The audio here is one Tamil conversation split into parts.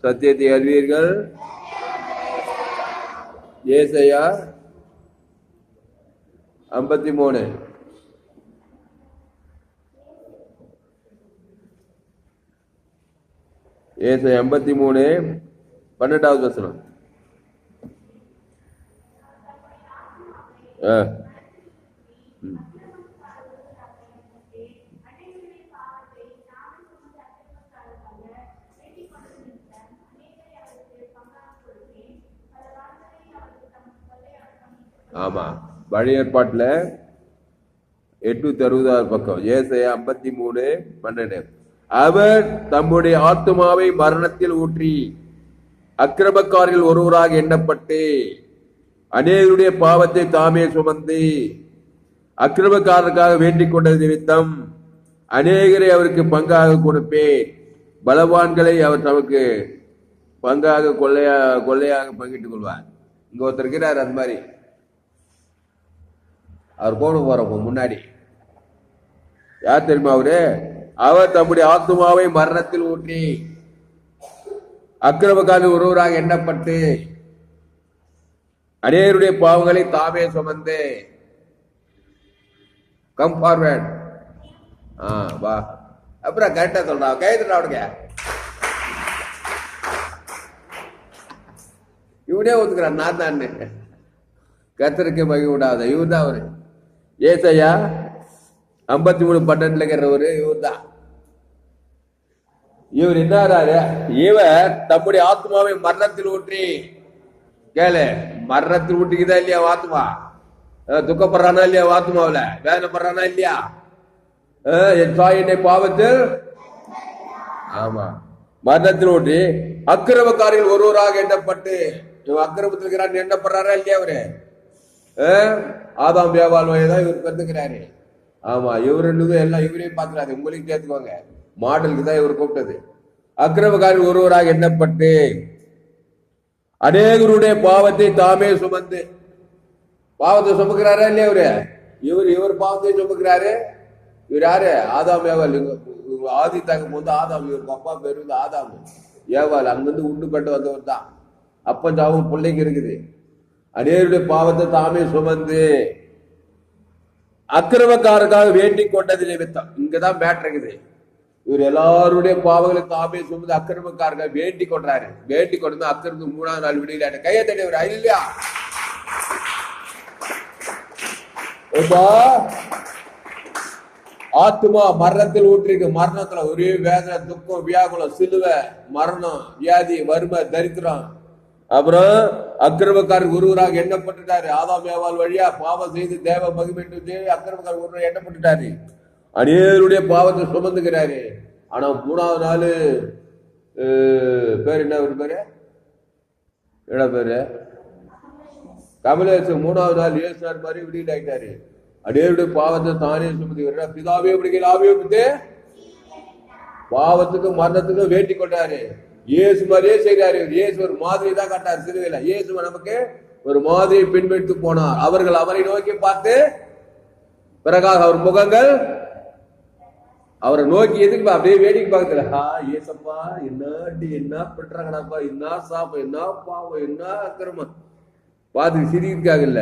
சத்தியத்தை அறிவீர்கள். ஏசாயா 53. ஏசாயா 53 12வது வசனம். ஆமா, பழைய ஏற்பாட்டுல 860 பக்கம். ஏசாயா 53:12. அவர் தம்முடைய ஆத்துமாவை மரணத்தில் ஊற்றி அக்கிரமக்காரில் ஒருவராக எண்ணப்பட்டு அநேகருடைய பாவத்தை தாமே சுமந்து அக்கிரமக்காரருக்காக வேண்டிக் கொண்டது நிமித்தம் அநேகரை அவருக்கு பங்காக கொடுப்பேன். பலவான்களை அவர் தமக்கு பங்காக கொள்ளையாக பங்கிட்டுக் கொள்வார். இங்க ஒருத்தர் இருக்கிறார், அது மாதிரி அவர் போன போறப்ப முன்னாடி யார் தெரியுமா அவரு? அவர் தம்முடைய ஆத்துமாவை மரணத்தில் ஊற்றி அக்கிரமக்காரில் ஒருவராக எண்ணப்பட்டு அநேகருடைய பாவங்களை தாமே சுமந்து. Come forward. வா. அப்புறம் கரெக்டா சொல்றா, கைதுடா அவனுங்க. இவனே ஒத்துக்கிறான் நான் தான். கர்த்தருக்கு மகிமை விடாத இவர் தான் அவரு. ஏசாயா 53:12 இவர் தான். இவர் என்னாரு? இவர் தம்முடைய ஆத்மாவை மரணத்தில் ஊற்றி, கேளு, மரணத்தில் ஊட்டிக்குதா இல்லையா ஆத்மா? துக்கப்படுறானா இல்லையா ஆத்மாவில? வேதனைப்படுறானா இல்லையா? என் தாயினை பாவத்தில், ஆமா, மரணத்தில் ஊற்றி அக்கிரமக்காரில் ஒருவராக எண்ணப்பட்டு, அக்கிரமத்தில் இருக்கிறான்னு எண்ணப்படுறாரா இல்லையா அவரு? ஆதாம் வியாபாரம் தான் இவர் கருத்துக்கிறாரு. ஆமா, இவரு எல்லாம் இவரையும் பார்க்கிறாரு. உங்களுக்கு கேட்டுக்கோங்க, மாடலுக்கு தான் இவர் கூப்பிட்டது. அக்கிரமக்காரில் ஒருவராக எண்ணப்பட்டு அநேகருடைய பாவத்தை தாமே சுமந்து. பாவத்தை சுமக்கிறாரா இல்லையா அவரு? இவர் பாவத்தை சுமக்கிறாரு. இவர் யாரு? ஆதாம் ஏவாள். ஆதி தகம் வந்து ஆதாம். இவருக்கு அப்பா பேரு வந்து ஆதாம். ஏவாள் அங்கிருந்து உண்டுபட்டு வந்தவர் தான். அப்பன் சாவும் பிள்ளைங்க இருக்குது. அநேகருடைய பாவத்தை தாமே சுமந்து அக்கிரமக்காரருக்காக வேண்டிக் கொண்டது நிமித்தம். இங்கதான் மேட்டர் இருக்குது. இவர் எல்லாருடைய பாவங்களை தாமே சுமந்து அக்கிரமக்காரர்கள் வேண்டிக் கொண்டாரு. வேண்டிக் கொண்டு அக்கிரமத்துக்கு 3ஆவது நாள் விடுதலை. கையை தட்டி ஒரு இல்லையா? ஆத்துமா மரணத்தில் ஊற்றிருக்கு. மரணத்துல ஒரே வேதனை, துக்கம், வியாகுலம், சிலுவை, மரணம், வியாதி, வறுமை, தரித்திரம். அப்புறம் அக்கிரமக்காரர் ஒருவராக எண்ணப்பட்டுட்டாரு. ஆதாம் ஏவாள் வழியா பாவம் செய்து தேவ மகிமைட்டு அக்கிரமக்காரர் ஒருவர் எண்ணப்பட்டுட்டாரு. அநேகருடைய பாவத்தை சுமந்துக்கிறாரு. ஆனா 3ஆவது நாள் பேர் என்ன பேரு? என்ன பேரு? கமலேசன். 3ஆவது நாள் இயேசுனார் மாதிரி விடுதலை ஆயிட்டாரு. அநேகருடைய பாவத்தை தானே சுமந்து பிதாவே பிடிக்கல ஆவியே பாவத்துக்கு மரணத்துக்கு வேண்டி கொண்டாரு. இயேசு மாதிரியே செய்கிறாரு. இயேசு ஒரு மாதிரி தான் காட்டாரு சிலுவையில. இயேசு நமக்கு ஒரு மாதிரியை பின்பற்றி போனார். அவர்கள் அவரை நோக்கி பார்த்து பிறகாக அவர் முகங்கள் அவரை நோக்கி எதுக்கு அப்படியே வேடிக்கை பார்க்கல. ஏசப்பா என்ன பண்றாங்கடாப்பா, என்ன சாப்பம், என்ன பாவம், என்ன அக்கிரமம் பார்த்து சிரிக்காக இல்ல.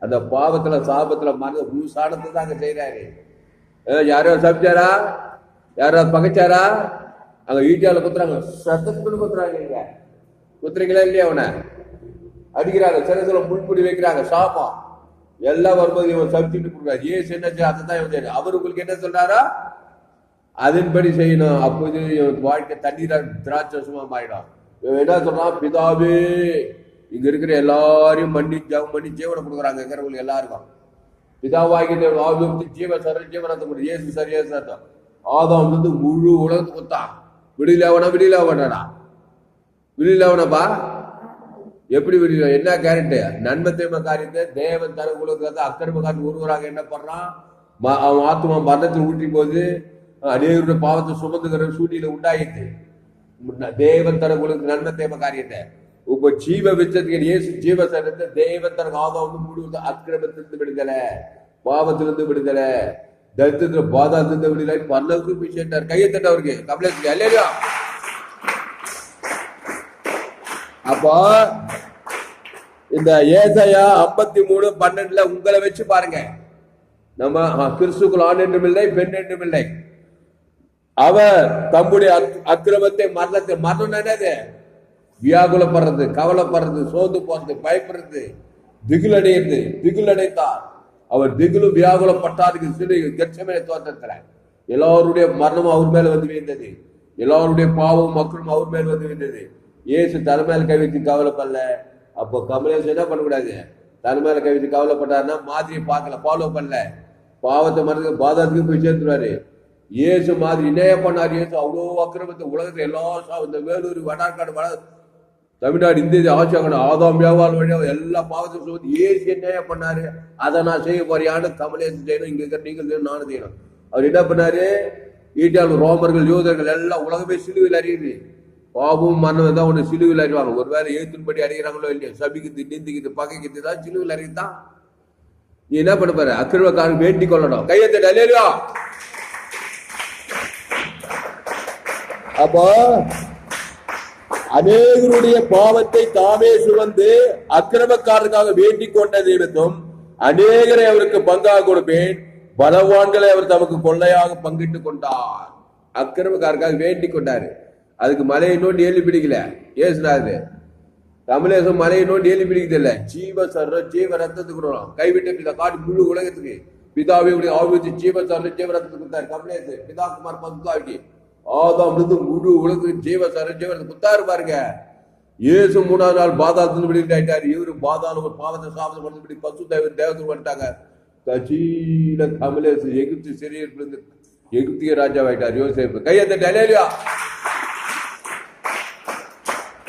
அந்த பாவத்துல சாபத்துல மறந்து முழு சாணத்தை தான் அங்க செய்யறாரு. யாரோ சமைச்சாரா, யாரோ பகைச்சாரா, அங்க ஈட்டியால குத்துறாங்க, சத்தத்துக்குன்னு குத்துறாங்க. குத்துறீங்களா இல்லையா? அவனை அடிக்கிறாங்க, சில முள்புடி வைக்கிறாங்க, சாப்பம் எல்லாம் வரும்போது இவன் சமைச்சுட்டு கொடுக்குறாரு. ஏசு என்ன அதான் இவன் அவர் உங்களுக்கு என்ன சொல்றாரா அதன்படி செய்யணும். அப்போது வாழ்க்கை தண்ணீரா திராட்சமா மாறிடும். இவன் என்ன சொல்றான்? பிதாவே இங்க இருக்கிற எல்லாரையும் மன்னி ஜீவனை கொடுக்குறாங்க. இருக்கிறவங்களுக்கு எல்லாருக்கும் பிதாவாகி ஜீவ சரல் ஜீவனத்தை கொடுத்து ஏசு சரியா சார். ஆதாம் வந்து முழு உலகத்துக்கு கொடுத்தான். விடியல அவனப்பா. எப்படி விடியல? என்ன கேரக்டு? நன்மை தீமை காரியத்தை தேவன் தர உலகத்தை அக்கிரம காரியம் ஒருவராக என்ன பண்றான்? அவன் ஆத்மா மரணத்தில் ஊற்றி போது அநேகருடைய பாவத்தை சுமந்துகிற சூழ்நிலை உண்டாயிட்டு தேவன் தர உலகத்துக்கு நன்மை தீமை காரியத்தை இப்ப ஜீவ விச்சத்துக்கு இயேசு ஜீவ சரத்தை தேவன் தனக்கு ஆதாம் வந்து முழு அக்கிரமத்திலிருந்து விடுதலை, பாவத்திலிருந்து விடுதலை, தரித்திரத்துல பாதாத்திலிருந்து விடுதலை, பல்லவுக்கு போய் சேர்ந்தார். கையை தட்ட அவருக்கு கமலேஷ். அல்லேலூயா. அப்போ இந்த ஏசாயா 53:12 உங்களை வச்சு பாருங்க. நம்ம கிறிஸ்துக்குள் ஆண் என்றும் இல்லை, பெண் என்றும் இல்லை. அவர் தம்முடைய அக்கிரமத்தை மரணம் என்னது? வியாகுலப்படுறது, கவலைப்படுறது, சோர்ந்து போறது, பயப்படுறது, திகில் அடைந்தார். அவர் திகிலும் வியாகுலப்பட்டாருக்கு சிறு கெச்சமேல தோற்றத்துல எல்லாருடைய மரணமும் அவர் மேல வந்து விழுந்தது. எல்லாருடைய பாவம் மக்களும் அவர் மேல் வந்து விழுந்தது. ஏசு தலைமையில கை வச்சு கவலைப்படல. அப்போ கமலேஷ் என்ன பண்ணக்கூடாது? தலைமையில கை வச்சு கவலைப்பட்டாருன்னா மாதிரியை பார்க்கல, ஃபாலோ பண்ணல, பாவத்தை மறந்து பாதாத்துக்கு போய் சேர்த்துருவாரு. ஏசு மாதிரி இணைய பண்ணார். ஏசு அவ்வளோ அக்கிரமத்தை உலகத்தை எல்லா இந்த வேலூர், வடார்காடு, தமிழ்நாடு, இந்திய ஆட்சியாங்க ஆதாம் வியாபார வழியா எல்லா பாவத்தையும் சொல்லுவது ஏசு என்ன பண்ணாரு? அதை நான் செய்ய போறியான்னு கமலேசன் செய்யணும், இங்க இருக்கிற நீங்கள் செய்யணும், நானும் செய்யணும். அவர் என்ன பண்ணாரு? ஈட்டால் ரோமர்கள், யூதர்கள் எல்லாம் உலகமே சிலுவையில் அறியுது. பாவம் மரணம் தான் ஒன்று சிலுவையில் அறிவாங்க. ஒருவேளை எழுத்தின்படி அறிகிறாங்களோ இல்லையோ, சபிக்குது, நிந்திக்குது, பகைக்குது தான் சிலுவையில் அறியுதான். நீ என்ன பண்ண பாரு? அக்கிரமக்காரன் வேண்டிக் கொள்ளணும். கையெழுத்து அல்லேலூயா. அப்போ அநேகருடைய பாவத்தை தாமே சுமந்து அக்கிரமக்காரருக்காக வேண்டிக் கொண்ட நிமித்தம் அநேகரை அவருக்கு பங்காக கொடுப்பேன், பலவான்களை அவர் தமக்கு கொள்ளையாக பங்கிட்டு கொண்டார். அக்கிரமக்காரருக்காக வேண்டிக் கொண்டாரு. அதுக்கு மலையை நோண்டி ஏழு பிடிக்கல. ஏசுனாரு கமலேசம் மலையை நோண்டி ஏழு பிடிக்கிறது இல்ல. ஜீவ ரத்தத்துக்கு கைவிட்ட பிதா காட்டி முழு உலகத்துக்கு பிதாவை ஆவிச்சு ஜீவ ரத்தத்துக்கு கொடுத்தாரு. கமலேசு பிதா குமார் பசுத்தாவிக்கு ஆதாம் முழு உலகத்துக்கு ஜீவ ரத்தம் குத்தாரு பாருங்க. ஏசு 3ஆம் நாள் பாதாளத்துல விடுவிட்டாரு. இவரு பாதாளம் பாவத்தை சாபத்தை பண்ணி தேவத்துக்கு வந்துட்டாங்க. கட்சியில கமலேசு எகிப்து சிறியிலிருந்து எகிப்திய ராஜாவாயிட்டார். யோசேப்பு கையெழுத்து அல்லேலூயா.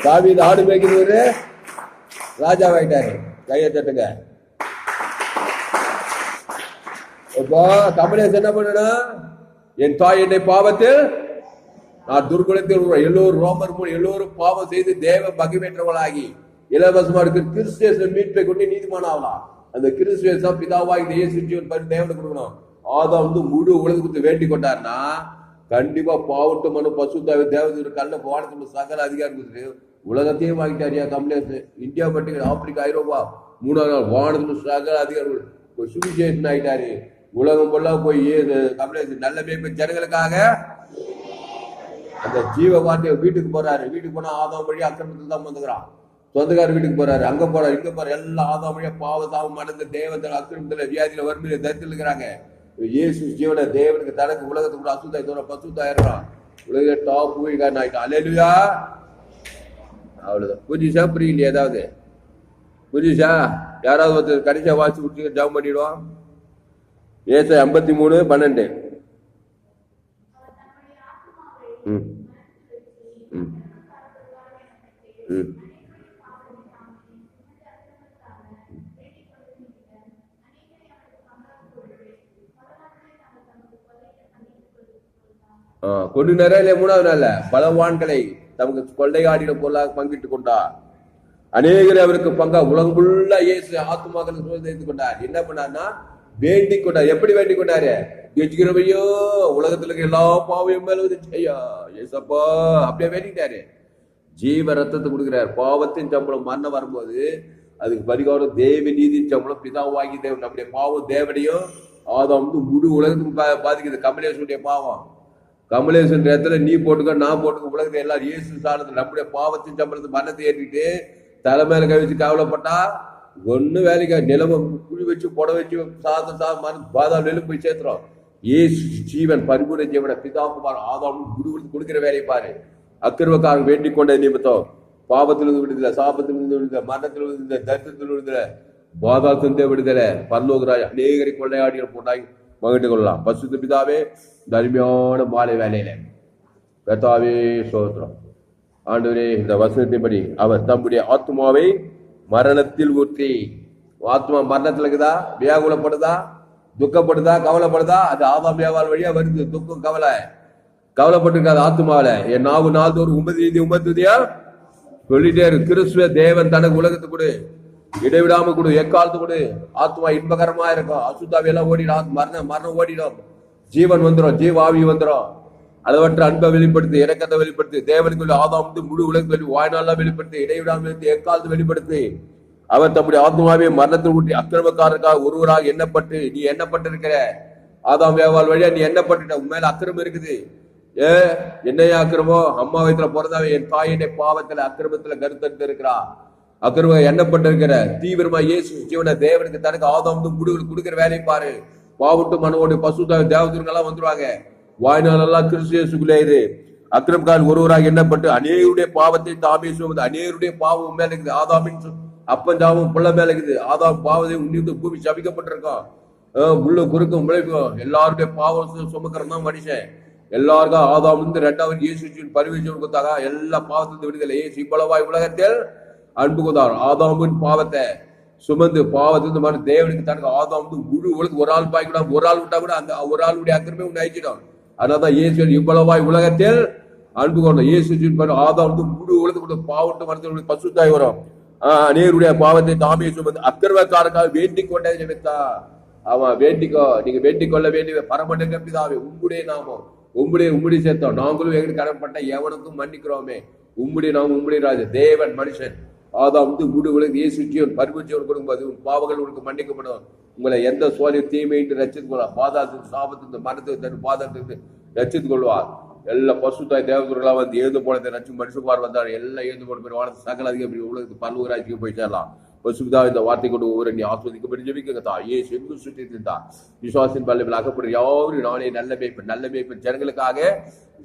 தாவீது ஆடு மேய்க்கிறவரு ராஜாவாயிட்டாரு. கையெழுத்துங்க. இப்போ கமலேசு என்ன பண்ணணும்? என் தாய் என்னை பாவத்தில் நான் துர்குணத்தில் எல்லோரும் ரோமர் எல்லோரும் பாவம் செய்து தேவ பகிமேற்றவர்களாகி இலவசமா இருக்கு கிறிஸ்துவின் மீட்பை கொண்டு நீதிமான ஆகலாம். அந்த கிறிஸ்துவின் தான் பிதாவாகி இயேசு ஜீவன் பண்ணி தேவனுக்கு கொடுக்கணும். ஆதாம் முழு உலகத்துக்கு வேண்டி கொண்டாருன்னா கண்டிப்பா பாவட்டு மனு பசுத்தாவை தேவதூர் கல்ல போனதுக்கு சகல அதிகாரம் கொடுத்துட்டு உலகத்தையும் வாங்கிட்டாரியா கமலேசு. இந்தியா மட்டும் ஆப்பிரிக்கா, ஐரோப்பா 3ஆம் நாள் வானத்துல சகல அதிகாரம் சுவிசேஷன் ஆகிட்டாரு. உலகம் பொல்லா போய் கமலேசு நல்ல மேய்ப்பு ஜனங்களுக்காக அந்த ஜீவ வார்த்தைய வீட்டுக்கு போறாரு. வீட்டுக்கு போனா ஆதாம் வழியா அக்கிரமத்தில் தான் வந்துக்கிறான். சொந்தக்கார வீட்டுக்கு போறாரு, அங்க போறாரு, இங்க போறாரு. எல்லாம் ஆதாம் வழியா பாவத்தாவும் மனந்த தேவத்தில் அக்கிரமத்துல வியாதியில வறுமையில தரித்தில் இருக்கிறாங்க. இயேசு ஜீவன தேவனுக்கு தனக்கு உலகத்துக்கு அசுத்தாய் தோற பசுத்தாயிரம் உலக டாப் ஊழியக்காரன் ஆயிட்டான். அல்லேலூயா. அவ்வளவுதான். புரிஞ்சுச்சா? புரியல? ஏதாவது புரிஞ்சுச்சா? யாராவது ஒருத்தர் கடைசியா வாசி விட்டு ஜாம் பண்ணிடுவான். ஏசாயா 53:12. கொண்டு நிறைய 3ஆவது நாள்ல பலவான்களை தமக்கு கொள்ளையாடின பொருளாக பங்கிட்டு கொண்டார். அநேகரை அவருக்கு பங்கா உலகம் ஃபுல்லா இயேசு ஆத்துமாக்களை சுதந்திரித்து கொண்டார். என்ன பண்ணார்னா வேண்டிக் கொண்டார். எப்படி வேண்டிக் கொண்டாரு? கெஞ்சுகிறவையோ உலகத்துல இருக்க எல்லா பாவையும் மேல ஐயா ஏசப்பா அப்படியே வேண்டிட்டாரு. ஜீவ ரத்தத்தை கொடுக்கிறார். பாவத்தின் சம்பளம் மரணம் வரும்போது அதுக்கு பரிகாரம் தேவ நீதியின் சம்பளம் பிதாவாகி தேவன். நம்முடைய பாவம் தேவனையும் ஆதாம் முழு உலகத்துக்கு பாதிக்குது. கமலேசனுடைய பாவம் கமலேசன் இடத்துல நீ போட்டுக்க நான் போட்டுக்க உலகத்தை எல்லாரும் இயேசு சாணத்துல நம்முடைய பாவத்தின் சம்பளத்தை மரணத்தை ஏற்றிட்டு தலைமையில கை வச்சு கவலைப்பட்டா ஒண்ணு வேலைக்கு நிலம குழி வச்சு புட வச்சு சாதம் பாதாம் நெல்லு போய் சேர்த்துறோம். ஏசு ஜீவன் பரிபூர்ண ஜீவனை பிதாகுமார் ஆதாம் கொடுக்கிற வேலையை பாரு. அக்கிரமக்காரன் வேண்டிக் கொண்ட நிமித்தம் பாவத்திலிருந்து விடுதலை, சாபத்திலிருந்து விடுதலை, மரணத்திலிருந்து விடுதலை, தரித்திரத்தில் விடுதலை, பாதாளத்திலிருந்தே விடுதலை, பரலோகராய் அநேகரை கொள்ளையாடிகள் போட்டாய் மகிழ்ந்து கொள்ளலாம். பசுத்த பிதாவே தர்மியான மாலை வேலையில கர்த்தாவே சோத்திரம். ஆண்டவரே இந்த வசனத்தின்படி அவர் தம்முடைய ஆத்மாவை மரணத்தில் ஊற்றி, ஆத்மா மரணத்தில் இருக்குதா, வியாகுலப்படுதா, துக்கப்படுதா, கவலைப்படுதா, அது ஆதாம் வியாபாரம் வழியா வருது. துக்கம் கவலைப்பட்டு இருக்காது ஆத்மாவில. என் நாவு நாள்தோறும் உமத்துதியா சொல்லிட்டே இருக்கு. கிறிஸ்துவ தேவன் தனக்கு உலகத்து கொடு, இடைவிடாம கொடு, எக்காலத்து கொடு. ஆத்மா இன்பகரமா இருக்கும். அசுத்தாவியெல்லாம் ஓடிடும். மரணம் ஓடிடும். ஜீவன் வந்துடும், ஜீவ ஆவி வந்துடும். அளவற்ற அன்பை வெளிப்படுத்தி, இரக்கத்தை வெளிப்படுத்தி, தேவனுக்குள்ள ஆதாம் முழு உலகத்தில் வாய்நாளெல்லாம் வெளிப்படுத்தி, இடைவிடாமல் எக்காலத்து வெளிப்படுத்தி, அவர் தம்முடைய ஆத்மாவே மரணத்தில் ஊட்டி அக்கிரமக்காரருக்காக ஒருவராக எண்ணப்பட்டு, நீ எண்ணப்பட்டிருக்கிற ஆதாம் ஏவாள் வழியா நீ எண்ணப்பட்டுட்ட, உன் மேல அக்கிரமம் இருக்குது. என்னையா அக்கிரமோ? அம்மா வயிற்றுல பிறந்தாவே என் தாயினை பாவத்துல அக்கிரமத்துல கருத்தெடுத்து இருக்கிறா. அக்கிரமம் எண்ணப்பட்டிருக்கிற தீவிரமா இயேசு ஜீவன தேவனுக்கு தனக்கு ஆதாம் முடிவுகள் கொடுக்கிற வேலையை பாரு. பாவட்டு மனவோடு பசுதாவி தேவதூர்களெல்லாம் வந்துருவாங்க. வாய்நாள் எல்லாம் கிறிஸ்துக்குள்ளே இது அக்கிரமக்காரன் ஒருவராக எண்ணப்பட்டு அநேகருடைய பாவத்தை தாமே சுமந்து, அநேகருடைய பாவம் மேல இருக்குது. ஆதாமின் அப்பஞ்சாவும் புள்ள மேல இருக்குது. ஆதாம் பாவத்தை உன்னிட்டு பூமி சபிக்கப்பட்டிருக்கோம். முள்ளு குறுக்கும் முளைக்கும் எல்லாருடைய பாவம் சுமக்கிறதா மனுஷன். எல்லாருக்கும் ஆதாம் இருந்து 2வது இயேசு பரிவீச்சம் கொடுத்தாங்க. எல்லா பாவத்திலிருந்து விடுதலை. இயேசு இவ்வளவாய் உலகத்தில் அன்பு கொண்டார். ஆதாமின் பாவத்தை சுமந்து பாவத்திலிருந்து மறு தேவனுக்கு தனக்கு ஆதாம் முழு உலகம் ஒரு ஆள் பாய்க்கூட, ஒரு ஆள் விட்டா கூட அந்த ஒரு ஆளுடைய அக்கிரமே உன்னை அழிச்சிடும். அதனாலதான் இயேசு இவ்வளவாய் உலகத்தில் அன்பு கொண்ட இயேசு ஆதாம் முழு உலகத்துக்கு பாவட்டு மனத்தில் பசுத்தாய் வரும். அநேகருடைய பாவத்தை தாமே சுமந்து அக்கிரமக்காரக்காக வேண்டிக் கொண்டே ஜெபித்தா. அவன் வேண்டிக்கோ, நீங்க வேண்டிக் கொள்ள வேண்டிய பரமண்டக பிதாவே, உம்முடைய நாமம் உம்முடைய சேர்த்தோம். நாங்களும் எங்களுக்கு கடன்பட்ட எவனுக்கும் மன்னிக்கிறோமே. உம்முடைய நாமம் உம்முடைய ராஜ தேவன் மனுஷன் ஆதாம் முழு உலக இயேசு ஜீவன் பரிபூஜ்யம் கொடுக்கும்போது பாவங்கள் உங்களுக்கு மன்னிக்கப்படும். உங்களை எந்த சோழ தீமையிட்டு ரச்சித்துக் கொள்வார். பாதாளத்துக்கு சாபத்துக்கு மனத்துக்கு தன் பாதத்துக்கு ரச்சித்துக் கொள்வார். எல்லா பசுத்தாய் தேவதூர்களாம் வந்து எழுந்து போனதை ரச்சு மனுஷகுமார் வந்தார். எல்லாம் எழுந்து போன பேர் வானத்து சகல அதிகம் உலகத்துக்கு பல்வராட்சிக்கு போய் சேரலாம். பசுதா இந்த வார்த்தை கொண்டு ஒவ்வொரு நீ ஆஸ்வதிக்கப்படி ஜெபிக்கா. ஏசு எங்கு சுற்றி இருந்தா விசுவாசின் பல்லவில் அகப்படும் யாரும் நானே நல்ல மேய்ப்பன் ஜனங்களுக்காக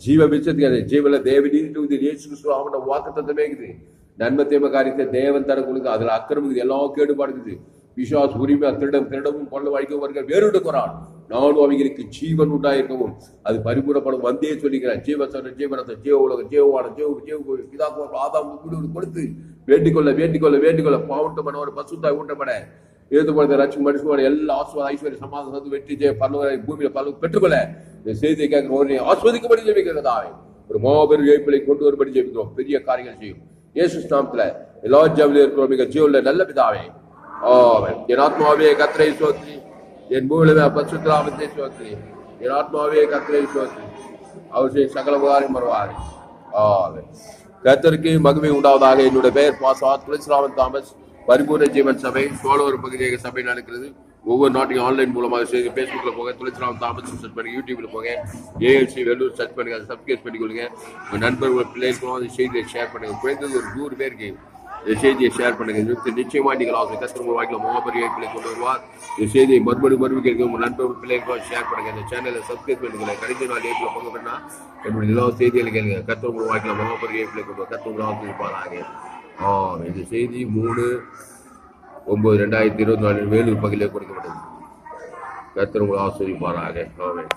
ஜீவ மிச்சத்துக்கு ஜீவல தேவ நீதி இயேசு கிறிஸ்து அவனோட வாக்குத்தத்தமே இருக்குது. நன்மை தீமை காரியத்தை தேவன் தர கொடுக்கு. அதுல அக்கிரமுக்கு எல்லாம் கேடுபாடுக்குது. விசுவாச உரிமை திருடமும் கொள்ள வழிக்கவர்கள் வேறுவிட குறான். நானும் அவங்களுக்கு ஜீவன் உண்டாயிருக்கவும் அது பரிபூரப்படும் வந்தே சொல்லிக்கிறேன். ஜீவரத்தை ஜீவ உலகம் ஜீவான ஆதாம் கொடுத்து வேண்டிக்கொள்ள பாவட்ட மனோட பசுத்தாய் ஊட்டப்பட ஏதுபடுத்த ரட்சி மனுஷனோட எல்லா ஆஸ்வாத ஐஸ்வர்ய சமாதானம் வெற்றி ஜெய பல்லவரை பூமியில பல்லு பெற்றுக்கொள்ள இந்த செய்தியை கேட்கிற ஆஸ்வதிக்கப்படி ஜெபிக்கிறதாவே ஒரு மாபெரும் ஜெயிப்பிலை கொண்டு வரும்படி ஜெபிக்கிறோம். பெரிய காரியங்கள் செய்யும் இயேசு நாமத்துல எல்லா ஜெபில இருக்கிறோம். மிக ஜீவன்ல நல்ல பிதாவே ஆமென். என் ஆத்மாவே கர்த்தரை ஸ்தோத்திரி, என் மூலமே பரிசுத்த நாமத்தை ஸ்தோத்திரி. என் ஆத்மாவே கர்த்தரை ஸ்தோத்திரி, அவர் செய்யும் சகல உபகாரம் வருவார். ஆமென். கர்த்தருக்கு மகிமை உண்டாவதாக. என்னுடைய பெயர் பாஸ்டர் துளசிராமன் தாமஸ். பரிபூர்ண ஜீவன் சபை சோழவர் பகுதியாக சபை நடக்கிறது. ஒவ்வொரு நாட்டையும் ஆன்லைன் மூலமாக செய்து பேஸ்புக்ல போங்க, துளசிராமன் தாமஸ் சர்ச் பண்ணுங்க, யூடியூப்ல போங்க, ஏஎல்சி வெள்ளூர் சர்ச் பண்ணுங்க, அதை சப்ஸ்கிரைப் பண்ணிக்கொள்ளுங்க. உங்க நண்பர்கள் பிள்ளைகளுக்கும் அந்த செய்தியை ஷேர் பண்ணுங்க. குறைந்தது ஒரு 100 பேருக்கு இந்த செய்தியை ஷேர் பண்ணுங்க. நிச்சயமா நீங்கள் கர்த்தர் வாய்க்கில் மகாபரிய பிள்ளை கொண்டு வருவார். இந்த செய்தியை மறுபடியும் உங்க நண்பர்கள் பிள்ளைகளுக்கும் ஷேர் பண்ணுங்க. இந்த சேனலை சப்ஸ்கிரைப் பண்ணிக்கல. கடைசி நாள் ஏப்ல பங்கு பண்ணா என்னுடைய எல்லா செய்திகளை கேளுங்க. கர்த்தர் வாய்க்கில் மகாபரிய பிள்ளை கொண்டு கர்த்தர் ஆசிரிப்பாராக. இந்த செய்தி 3/9/2024 வேலூர் பகுதியில் கொடுக்கப்பட்டது. கர்த்தர் உங்களை ஆசிரிப்பாராக. ஆமென்.